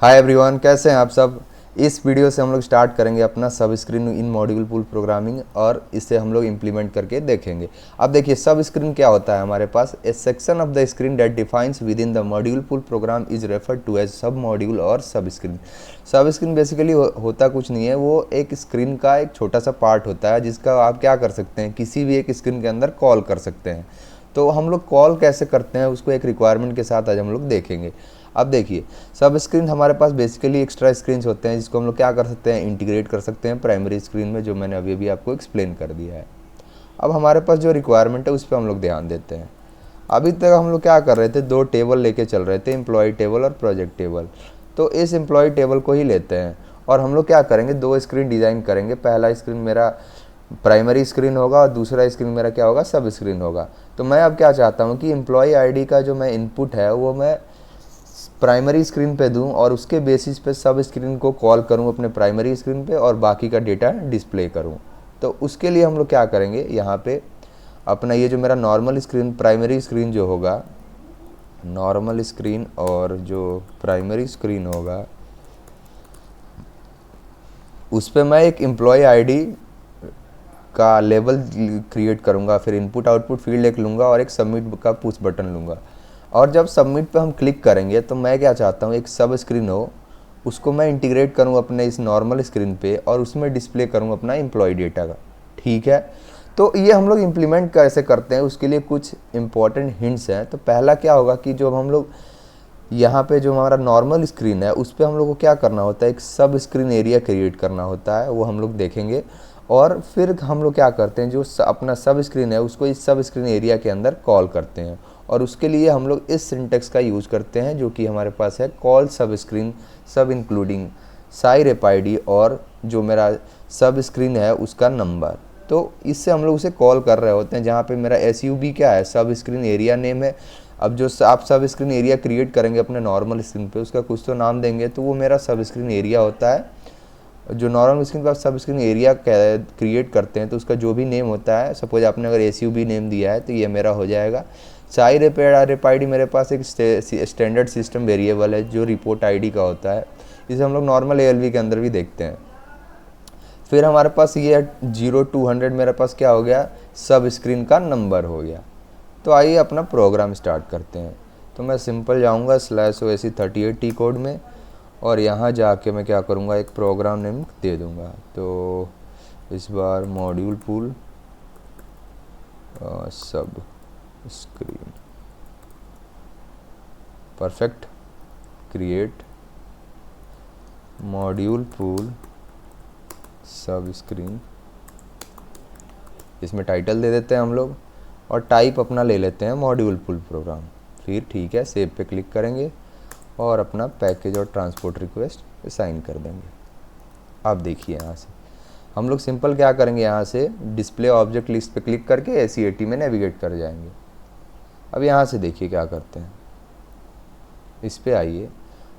Hi everyone, कैसे हैं आप सब। इस वीडियो से हम लोग स्टार्ट करेंगे अपना सब स्क्रीन इन मॉड्यूल पूल प्रोग्रामिंग और इसे हम लोग इम्प्लीमेंट करके देखेंगे। अब देखिए सब स्क्रीन क्या होता है हमारे पास। A section of the screen that defines within the module pool program is referred to as sub module और सब स्क्रीन। सब स्क्रीन बेसिकली होता कुछ नहीं है, वो एक स्क्रीन का एक छोटा सा पार्ट होता है जिसका आप क्या कर सकते हैं, किसी भी एक स्क्रीन के अंदर कॉल कर सकते हैं। तो हम लोग कॉल कैसे करते हैं उसको एक रिक्वायरमेंट के साथ आज हम लोग देखेंगे। अब देखिए सब स्क्रीन हमारे पास बेसिकली एक्स्ट्रा स्क्रीन्स होते हैं जिसको हम लोग क्या कर सकते हैं, इंटीग्रेट कर सकते हैं प्राइमरी स्क्रीन में, जो मैंने अभी अभी आपको एक्सप्लेन कर दिया है। अब हमारे पास जो रिक्वायरमेंट है उस पर हम लोग ध्यान देते हैं। अभी तक हम लोग क्या कर रहे थे, दो टेबल लेके चल रहे थे, एम्प्लॉय टेबल और प्रोजेक्ट टेबल। तो इस एम्प्लॉय टेबल को ही लेते हैं और हम लोग क्या करेंगे, दो स्क्रीन डिज़ाइन करेंगे। पहला स्क्रीन मेरा प्राइमरी स्क्रीन होगा और दूसरा स्क्रीन मेरा क्या होगा, सब स्क्रीन होगा। तो मैं अब क्या चाहता हूँ कि एम्प्लॉय आईडी का जो मैं इनपुट है वो मैं प्राइमरी स्क्रीन पे दूं और उसके बेसिस पे सब स्क्रीन को कॉल करूं अपने प्राइमरी स्क्रीन पे और बाकी का डेटा डिस्प्ले करूं। तो उसके लिए हम लोग क्या करेंगे, यहाँ पे अपना ये जो मेरा नॉर्मल स्क्रीन प्राइमरी स्क्रीन जो होगा, नॉर्मल स्क्रीन और जो प्राइमरी स्क्रीन होगा उस पर मैं एक एम्प्लॉय आईडी का लेबल क्रिएट करूँगा, फिर इनपुट आउटपुट फील्ड एक लूँगा और एक सबमिट का पुश बटन लूँगा। और जब सबमिट पे हम क्लिक करेंगे तो मैं क्या चाहता हूँ, एक सब स्क्रीन हो उसको मैं इंटीग्रेट करूँ अपने इस नॉर्मल स्क्रीन पे और उसमें डिस्प्ले करूँ अपना एम्प्लॉय डेटा का। ठीक है, तो ये हम लोग इम्प्लीमेंट कैसे करते हैं उसके लिए कुछ इंपॉर्टेंट हिंट्स हैं। तो पहला क्या होगा कि जो हम लोग यहाँ पे जो हमारा नॉर्मल स्क्रीन है उस पर हम लोग को क्या करना होता है, एक सब स्क्रीन एरिया क्रिएट करना होता है, वो हम लोग देखेंगे। और फिर हम लोग क्या करते हैं, जो अपना सब स्क्रीन है उसको इस सब स्क्रीन एरिया के अंदर कॉल करते हैं और उसके लिए हम लोग इस सिंटेक्स का यूज़ करते हैं जो कि हमारे पास है, कॉल सब स्क्रीन सब इंक्लूडिंग साई रेप आईडी और जो मेरा सब स्क्रीन है उसका नंबर। तो इससे हम लोग उसे कॉल कर रहे होते हैं, जहाँ पे मेरा SUB क्या है, सब स्क्रीन एरिया नेम है। अब जो आप सब स्क्रीन एरिया क्रिएट करेंगे अपने नॉर्मल स्क्रीन पे उसका कुछ तो नाम देंगे, तो वो मेरा सब स्क्रीन एरिया होता है। जो नॉर्मल स्क्रीन पर आप सब स्क्रीन एरिया क्रिएट करते हैं तो उसका जो भी नेम होता है, सपोज आपने अगर SUB नेम दिया है तो ये मेरा हो जाएगा। साई रेप आईडी मेरे पास एक स्टैंडर्ड सिस्टम वेरिएबल है जो रिपोर्ट आईडी का होता है, इसे हम लोग नॉर्मल ALV के अंदर भी देखते हैं। फिर हमारे पास ये 0-200 मेरे पास क्या हो गया, सब स्क्रीन का नंबर हो गया। तो आइए अपना प्रोग्राम स्टार्ट करते हैं। तो मैं सिंपल जाऊंगा /OSC38T कोड में और यहाँ जाके मैं क्या करूँगा, एक प्रोग्राम नेम दे दूँगा। तो इस बार मॉड्यूल पूल सब screen, perfect, create module pool सब स्क्रीन, इसमें टाइटल दे देते हैं हम लोग और टाइप अपना ले लेते हैं मॉड्यूल पूल प्रोग्राम। फिर ठीक है, सेव पे क्लिक करेंगे और अपना पैकेज और ट्रांसपोर्ट रिक्वेस्ट साइन कर देंगे। अब देखिए यहाँ से हम लोग सिंपल क्या करेंगे, यहाँ से डिस्प्ले ऑब्जेक्ट लिस्ट पे क्लिक करके SCAT में नेविगेट कर जाएंगे। अब यहाँ से देखिए क्या करते हैं, इस पे आइए,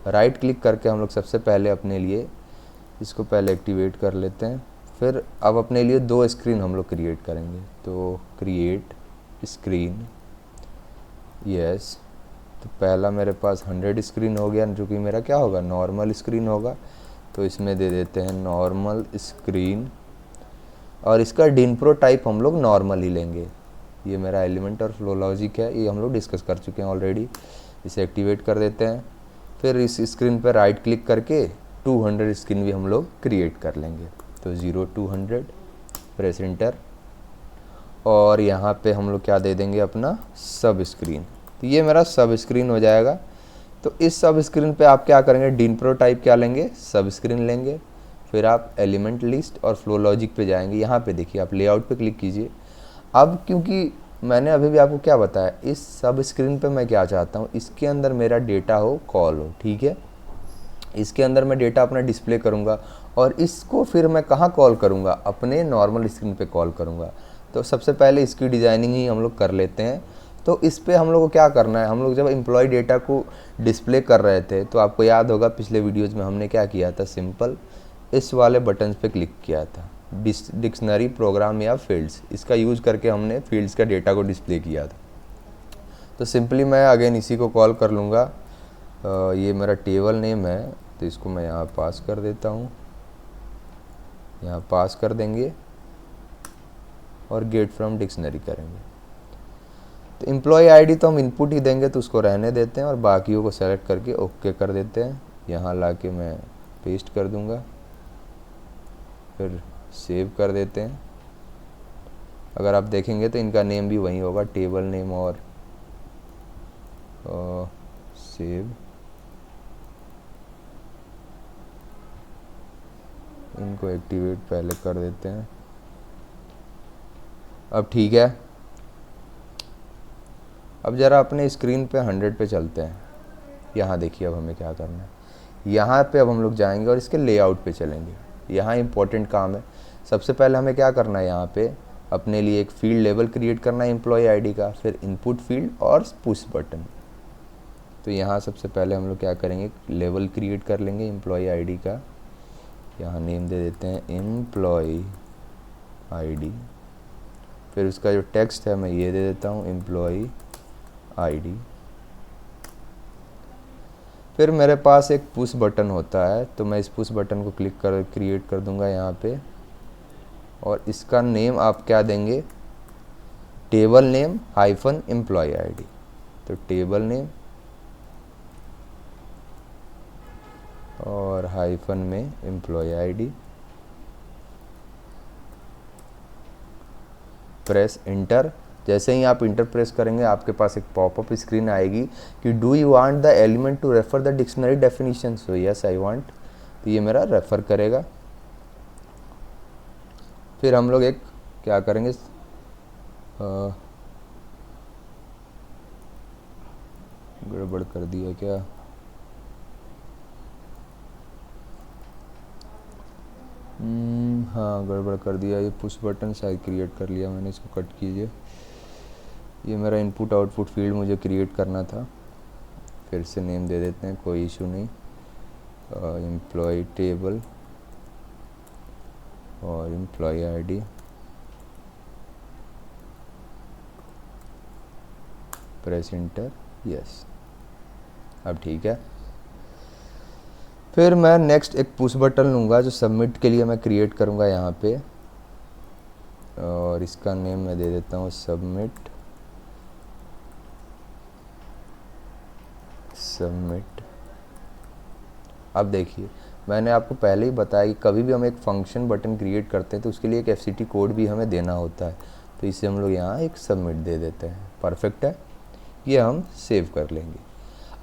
राइट क्लिक करके हम लोग सबसे पहले अपने लिए इसको पहले एक्टिवेट कर लेते हैं। फिर अब अपने लिए दो स्क्रीन हम लोग क्रिएट करेंगे। तो क्रिएट स्क्रीन, यस, तो पहला मेरे पास 100 स्क्रीन हो गया जो कि मेरा क्या होगा, नॉर्मल स्क्रीन होगा। तो इसमें दे देते हैं नॉर्मल स्क्रीन और इसका डिनप्रो टाइप हम लोग नॉर्मल ही लेंगे। ये मेरा एलिमेंट और फ्लो लॉजिक है, ये हम लोग डिस्कस कर चुके हैं ऑलरेडी। इसे एक्टिवेट कर देते हैं। फिर इस स्क्रीन पर राइट क्लिक करके 200 स्क्रीन भी हम लोग क्रिएट कर लेंगे। तो 0-200 प्रेस इंटर और यहाँ पे हम लोग क्या दे देंगे, अपना सब स्क्रीन। तो ये मेरा सब स्क्रीन हो जाएगा। तो इस सब स्क्रीन पे आप क्या करेंगे, डिनप्रो टाइप क्या लेंगे, सब स्क्रीन लेंगे। फिर आप एलिमेंट लिस्ट और फ्लो लॉजिक पे जाएंगे। यहाँ पे देखिए आप लेआउट पे क्लिक कीजिए। अब क्योंकि मैंने अभी भी आपको क्या बताया, इस सब स्क्रीन पे मैं क्या चाहता हूँ, इसके अंदर मेरा डेटा हो, कॉल हो, ठीक है। इसके अंदर मैं डेटा अपना डिस्प्ले करूँगा और इसको फिर मैं कहाँ कॉल करूँगा, अपने नॉर्मल स्क्रीन पे कॉल करूँगा। तो सबसे पहले इसकी डिज़ाइनिंग ही हम लोग कर लेते हैं। तो इस पे हम लोग को क्या करना है, हम लोग जब एम्प्लॉय डेटा को डिस्प्ले कर रहे थे तो आपको याद होगा पिछले वीडियोज़ में हमने क्या किया था, सिंपल इस वाले बटन पे क्लिक किया था, डिक्शनरी प्रोग्राम या फील्ड्स, इसका यूज़ करके हमने फील्ड्स का डेटा को डिस्प्ले किया था। तो सिंपली मैं अगेन इसी को कॉल कर लूँगा। ये मेरा टेबल नेम है तो इसको मैं यहाँ पास कर देता हूँ, यहाँ पास कर देंगे और गेट फ्रॉम डिक्शनरी करेंगे। तो एम्प्लॉय आईडी तो हम इनपुट ही देंगे, तो उसको रहने देते हैं और बाकियों को सेलेक्ट करके ओके कर देते हैं। यहाँ ला के मैं पेस्ट कर दूँगा, फिर सेव कर देते हैं। अगर आप देखेंगे तो इनका नेम भी वही होगा, टेबल नेम, और सेव। इनको एक्टिवेट पहले कर देते हैं। अब ठीक है, अब ज़रा अपने स्क्रीन पे 100 पे चलते हैं। यहाँ देखिए अब हमें क्या करना है, यहाँ पे अब हम लोग जाएंगे और इसके लेआउट पे चलेंगे। यहाँ इंपॉर्टेंट काम है। सबसे पहले हमें क्या करना है, यहाँ पे अपने लिए एक फील्ड लेवल क्रिएट करना है एम्प्लॉय आईडी का, फिर इनपुट फील्ड और पुश बटन। तो यहाँ सबसे पहले हम लोग क्या करेंगे, लेवल क्रिएट कर लेंगे एम्प्लॉय आईडी का। यहाँ नेम दे देते हैं एम्प्लॉय आईडी, फिर उसका जो टेक्स्ट है मैं ये दे देता हूँ एम्प्लॉय आईडी। फिर मेरे पास एक पुश बटन होता है, तो मैं इस पुश बटन को क्रिएट कर दूंगा यहाँ पे, और इसका नेम आप क्या देंगे, table name hyphen employee ID. तो टेबल नेम और हाइफन में एम्प्लॉय आईडी, प्रेस इंटर। जैसे ही आप इंटर प्रेस करेंगे आपके पास एक पॉपअप स्क्रीन आएगी कि do you want the element to refer the dictionary definition. So yes I want, तो ये मेरा रेफर करेगा। फिर हम लोग एक क्या करेंगे, गड़बड़ कर दिया क्या, हाँ गड़बड़ कर दिया। ये पुश बटन शायद क्रिएट कर लिया मैंने, इसको कट कीजिए। ये मेरा इनपुट आउटपुट फील्ड मुझे क्रिएट करना था। फिर से नेम दे देते हैं, कोई इशू नहीं, एम्प्लॉय टेबल और employee ID. Press enter, yes. अब ठीक है। फिर मैं नेक्स्ट एक पुश बटन लूँगा जो सबमिट के लिए मैं क्रिएट करूँगा यहाँ पे, और इसका नेम मैं दे देता हूँ सबमिट। अब देखिए मैंने आपको पहले ही बताया कि कभी भी हम एक फंक्शन बटन क्रिएट करते हैं तो उसके लिए एक एफसीटी कोड भी हमें देना होता है। तो इसे हम लोग यहाँ एक सबमिट दे देते हैं। परफेक्ट है, ये हम सेव कर लेंगे।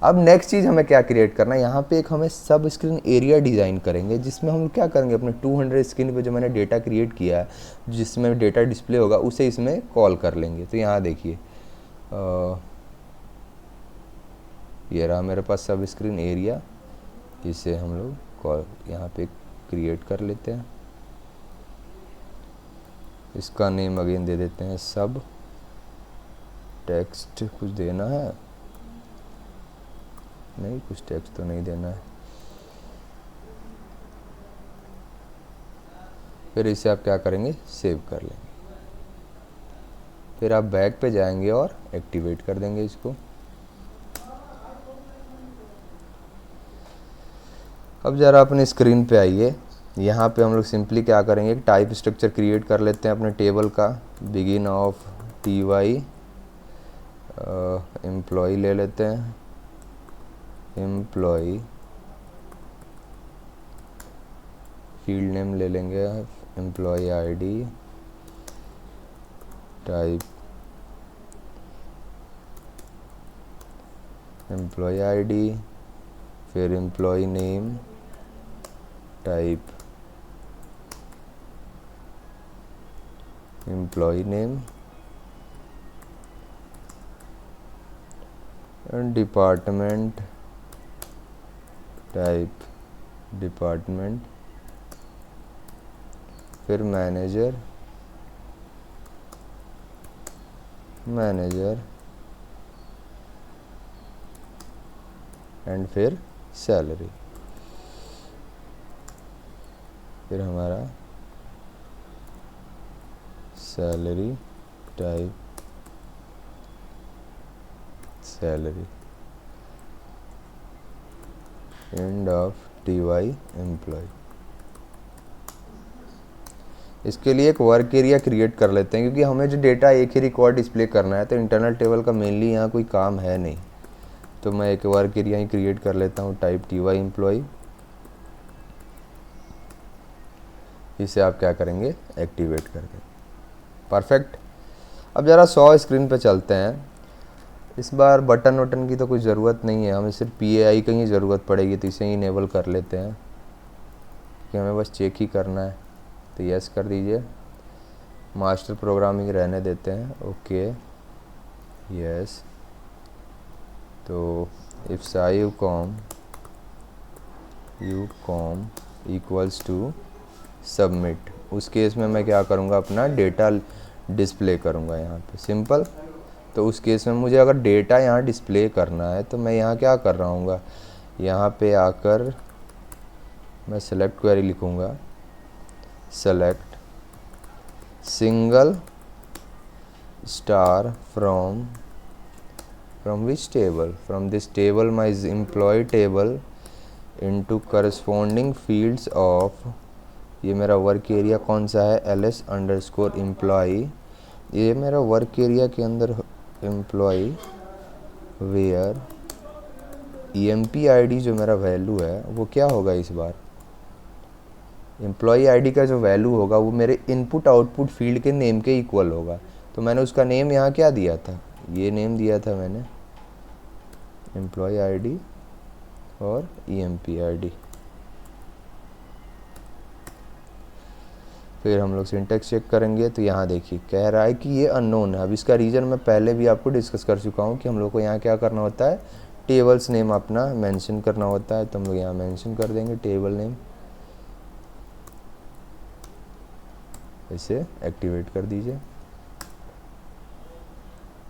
अब नेक्स्ट चीज़ हमें क्या क्रिएट करना है, यहाँ पे एक हमें सब स्क्रीन एरिया डिज़ाइन करेंगे, जिसमें हम क्या करेंगे, अपने 200 स्क्रीन पे जो मैंने डेटा क्रिएट किया है, जिसमें डेटा डिस्प्ले होगा, उसे इसमें कॉल कर लेंगे। तो यहाँ देखिए ये रहा मेरे पास सब स्क्रीन एरिया, इसे हम लोग कॉल यहाँ पे क्रिएट कर लेते हैं। इसका नेम अगेन दे देते हैं सब टेक्स्ट। कुछ देना है, नहीं कुछ टेक्स्ट तो नहीं देना है। फिर इसे आप क्या करेंगे, सेव कर लेंगे। फिर आप बैक पे जाएंगे और एक्टिवेट कर देंगे इसको। अब ज़रा अपने स्क्रीन पे आइए। यहाँ पे हम लोग सिंपली क्या करेंगे, एक टाइप स्ट्रक्चर क्रिएट कर लेते हैं अपने टेबल का। बिगिन ऑफ TY एम्प्लॉय ले लेते हैं, एम्प्लॉय फील्ड नेम ले लेंगे employee ID, type employee ID, फिर employee name, type employee name, and department, type department, फिर मैनेजर, एंड फिर सैलरी। फिर हमारा salary, type salary, end of TY employee. इसके लिए एक वर्क एरिया क्रिएट कर लेते हैं, क्योंकि हमें जो डेटा एक ही रिकॉर्ड डिस्प्ले करना है, तो इंटरनल टेबल का मेनली यहाँ कोई काम है नहीं। तो मैं एक वर्क एरिया ही क्रिएट कर लेता हूँ, टाइप TY एम्प्लॉय। इसे आप क्या करेंगे, एक्टिवेट कर दें। परफेक्ट। अब ज़रा 100 स्क्रीन पे चलते हैं। इस बार बटन वटन की तो कोई ज़रूरत नहीं है, हमें सिर्फ PAI की ही ज़रूरत पड़ेगी, तो इसे ही इनेबल कर लेते हैं कि हमें बस चेक ही करना है। तो यस कर दीजिए। मास्टर प्रोग्रामिंग रहने देते हैं, ओके यस। तो इफ साइवकॉम यूकॉम इक्वल्स टू सबमिट, उस केस में मैं क्या करूँगा, अपना डेटा डिस्प्ले करूँगा यहाँ पे, सिंपल। तो उस केस में मुझे अगर डेटा यहाँ डिस्प्ले करना है, तो मैं यहाँ क्या कर रहा हूँ, यहाँ पे आकर मैं सेलेक्ट क्वेरी लिखूँगा, select single star from which table, from this table my employee table into corresponding fields of, ये मेरा वर्क एरिया कौन सा है, ls_employee। ये मेरा वर्क एरिया के अंदर एम्प्लॉय वेयर EMP ID जो मेरा वैल्यू है वो क्या होगा, इस बार एम्प्लॉय ID का जो वैल्यू होगा वो मेरे इनपुट आउटपुट फील्ड के नेम के इक्वल होगा। तो मैंने उसका नेम यहाँ क्या दिया था, ये नेम दिया था मैंने, एम्प्लॉय ID और EMP ID। फिर हम लोग सिंटैक्स चेक करेंगे, तो यहाँ देखिए कह रहा है कि ये अननोन है। अब इसका रीज़न मैं पहले भी आपको डिस्कस कर चुका हूँ कि हम लोग को यहाँ क्या करना होता है, टेबल्स नेम अपना मेंशन करना होता है। तो हम लोग यहाँ मेंशन कर देंगे टेबल नेम, इसे एक्टिवेट कर दीजिए।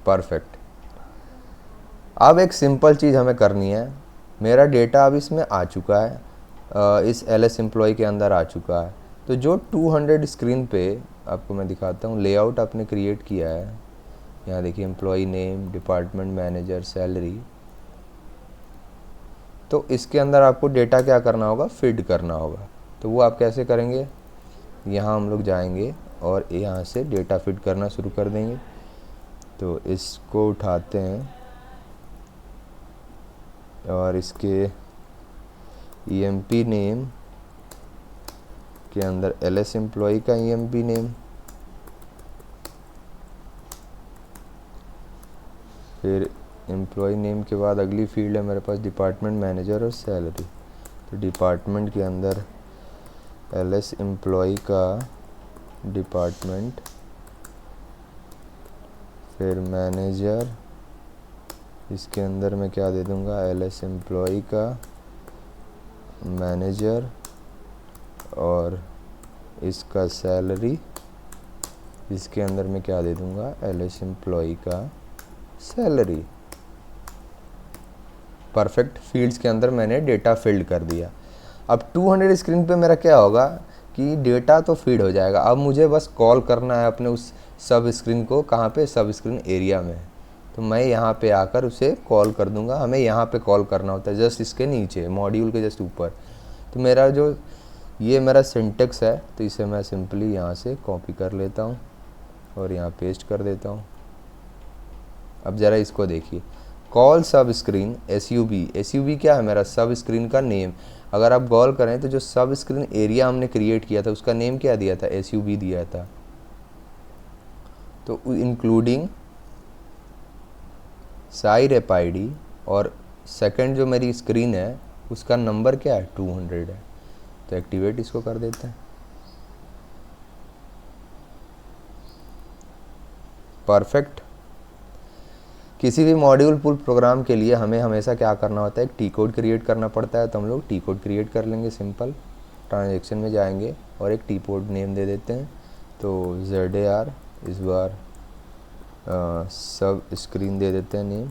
परफेक्ट। अब एक सिंपल चीज़ हमें करनी है, मेरा डेटा अब इसमें आ चुका है, इस LS एम्प्लॉय के अंदर आ चुका है। तो जो 200 स्क्रीन पे आपको मैं दिखाता हूँ लेआउट आपने क्रिएट किया है, यहाँ देखिए employee name, department manager, salary. तो इसके अंदर आपको डेटा क्या करना होगा, फीड करना होगा। तो वो आप कैसे करेंगे, यहाँ हम लोग जाएंगे और यहाँ से डेटा फीड करना शुरू कर देंगे। तो इसको उठाते हैं और इसके EMP नेम के अंदर LS एम्प्लॉय का EMP नेम, फिर एम्प्लॉय नेम के बाद अगली फील्ड है मेरे पास डिपार्टमेंट मैनेजर और सैलरी। तो डिपार्टमेंट के अंदर LS एम्प्लॉय का डिपार्टमेंट, फिर मैनेजर, इसके अंदर मैं क्या दे दूँगा, LS एम्प्लॉय का मैनेजर और इसका सैलरी, इसके अंदर मैं क्या दे दूँगा, LS एम्प्लॉय का सैलरी। परफेक्ट। फील्ड्स के अंदर मैंने डेटा फिल्ड कर दिया। अब 200 स्क्रीन पे मेरा क्या होगा कि डेटा तो फीड हो जाएगा, अब मुझे बस कॉल करना है अपने उस सब स्क्रीन को, कहाँ पे, सब स्क्रीन एरिया में। तो मैं यहाँ पे आकर उसे कॉल कर दूँगा। हमें यहाँ पे कॉल करना होता है, जस्ट इसके नीचे, मॉड्यूल के जस्ट ऊपर। तो मेरा जो ये मेरा सिंटेक्स है, तो इसे मैं सिंपली यहाँ से कॉपी कर लेता हूँ और यहाँ पेस्ट कर देता हूँ। अब ज़रा इसको देखिए, कॉल सब स्क्रीन SUB क्या है, मेरा सब स्क्रीन का नेम। अगर आप गौर करें तो जो सब स्क्रीन एरिया हमने क्रिएट किया था उसका नेम क्या दिया था, SUB दिया था। तो इंक्लूडिंग साइरेप ID और सेकंड जो मेरी स्क्रीन है उसका नंबर क्या है, 200 है। तो एक्टिवेट इसको कर देते हैं। परफेक्ट। किसी भी मॉड्यूल पुल प्रोग्राम के लिए हमें हमेशा क्या करना होता है, एक टी कोड क्रिएट करना पड़ता है। तो हम लोग टी कोड क्रिएट कर लेंगे। सिंपल ट्रांजैक्शन में जाएंगे और एक टी कोड नेम दे देते हैं। तो ZAR इस बार सब स्क्रीन दे देते हैं नेम,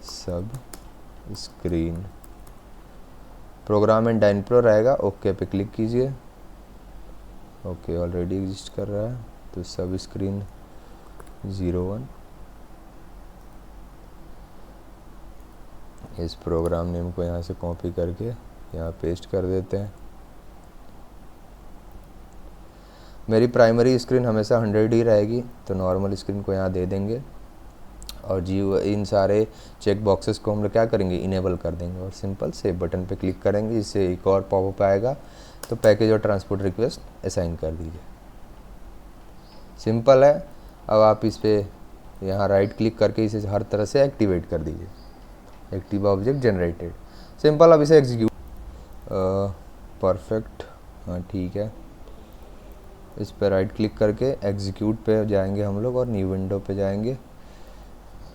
सब स्क्रीन। प्रोग्राम एंड डाइनप्रो रहेगा, ओके पे क्लिक कीजिए। ओके ऑलरेडी एग्जिस्ट कर रहा है। तो सब स्क्रीन 01 इस प्रोग्राम नेम को यहाँ से कॉपी करके यहाँ पेस्ट कर देते हैं। मेरी प्राइमरी स्क्रीन हमेशा 100 ही रहेगी, तो नॉर्मल स्क्रीन को यहाँ दे देंगे और इन सारे चेक बॉक्सेस को हम लोग क्या करेंगे, इनेबल कर देंगे और सिंपल सेव बटन पे क्लिक करेंगे। इससे एक और पॉपअप आएगा, तो पैकेज और ट्रांसपोर्ट रिक्वेस्ट असाइन कर दीजिए। सिंपल है। अब आप इस पर यहाँ राइट क्लिक करके इसे हर तरह से एक्टिवेट कर दीजिए। Active object generated, simple. अब इसे एग्जीक्यूट, परफेक्ट, हाँ ठीक है। इस पर राइट क्लिक करके एग्जीक्यूट पे जाएंगे हम लोग और न्यू विंडो पे जाएंगे,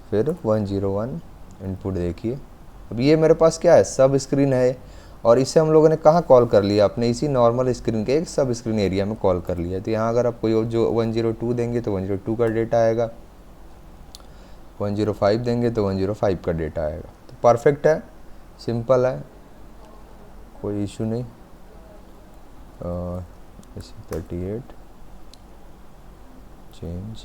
फिर 101 इनपुट देखिए। अब ये मेरे पास क्या है, सब स्क्रीन है और इसे हम लोगों ने कहाँ कॉल कर लिया, अपने इसी नॉर्मल स्क्रीन के एक सब स्क्रीन एरिया में कॉल कर लिया। तो यहाँ अगर आप कोई जो 102 देंगे तो 102 का डेटा आएगा, 105 देंगे तो 105 का डेटा आएगा। तो परफेक्ट है, सिंपल है, कोई इशू नहीं। 38 change.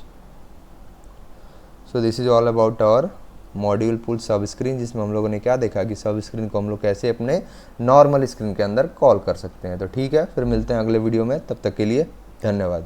So this is all about our module pull sub screen, जिसमें हम लोगों ने क्या देखा कि सब स्क्रीन को हम लोग कैसे अपने नॉर्मल स्क्रीन के अंदर कॉल कर सकते हैं। तो ठीक है, फिर मिलते हैं अगले वीडियो में, तब तक के लिए धन्यवाद।